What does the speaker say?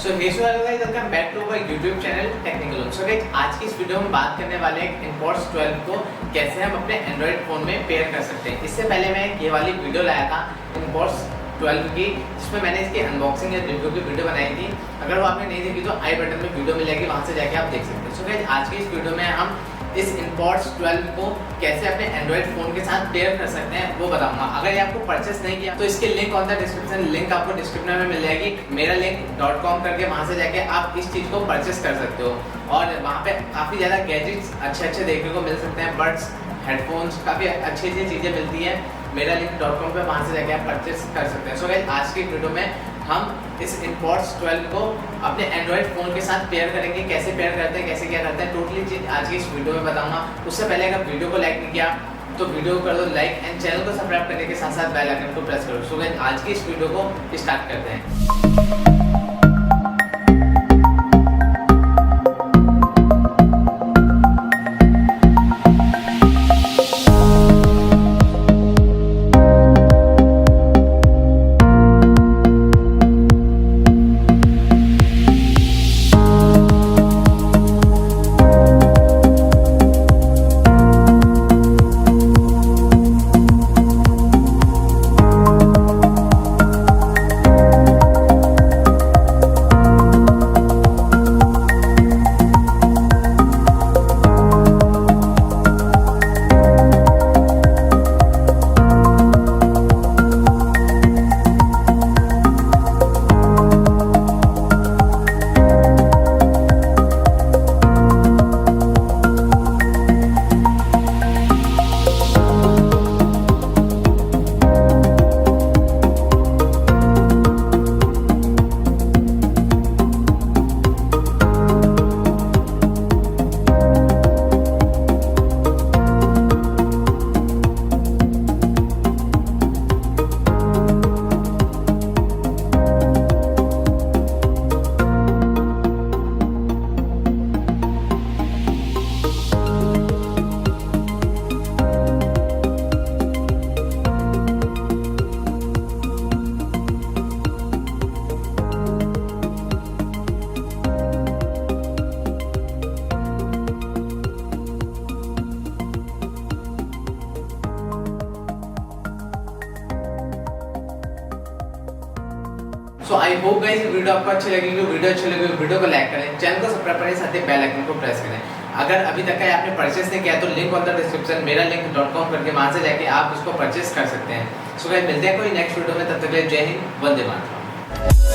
So welcome back to our YouTube channel Technicalom. So guys, आज की इस video में बात करने वाले हैं इनपॉड्स 12 को कैसे हम अपने एंड्रॉइड फ़ोन में पेयर कर सकते हैं। इससे पहले मैं ये वाली वीडियो लाया था इनपॉड्स 12 की, जिसमें मैंने इसकी अनबॉक्सिंग या रिव्यू की वीडियो बनाई थी। अगर वो आपने नहीं देखी तो आई बटन में वीडियो मिलेगी, वहाँ से जाके आप देख सकते हैं। सो गाइस, आज की इस वीडियो में हम इस इनपॉड्स 12 को कैसे अपने एंड्रॉइड फ़ोन के साथ पेयर कर सकते हैं वो बताऊंगा। अगर ये आपको परचेस नहीं किया तो इसके link on the description, link आपको डिस्क्रिप्शन में मिल जाएगी। मेरा लिंक .com करके वहाँ से जाके आप इस चीज़ को परचेस कर सकते हो और वहाँ पे काफ़ी ज़्यादा गैजेट्स अच्छे देखने को मिल सकते हैं। बड्स, हेडफोन्स, काफ़ी अच्छी चीज़ें मिलती हैं। मेरा लिंक .com पे वहाँ से जाके आप परचेस कर सकते हैं। सो गाइस, आज की वीडियो में हम इस इनपॉड्स 12 को अपने एंड्रॉइड फ़ोन के साथ पेयर करेंगे। कैसे पेयर करते हैं, कैसे क्या करते हैं, टोटली चीज़ आज की इस वीडियो में बताऊंगा। उससे पहले अगर वीडियो को लाइक नहीं किया तो वीडियो को कर दो लाइक एंड चैनल को सब्सक्राइब करने के साथ साथ बेल आइकन को प्रेस करो। सो गाइस, आज की इस वीडियो को स्टार्ट करते हैं। सो आई होप गाइस वीडियो आपको अच्छी लगेगी। वीडियो अच्छी लगी वीडियो को लाइक करें, चैनल को सब्सक्राइब करें, साथ ही बेल आइकन को प्रेस करें। अगर अभी तक आपने परचेस नहीं किया तो लिंक ऑन द डिस्क्रिप्शन, मेरा लिंक .com करके वहां से जाके आप इसको परचेस कर सकते हैं। सो गाइस, मिलते हैं कोई नेक्स्ट वीडियो में, तब तक के लिए जय हिंद, वंदे मातरम।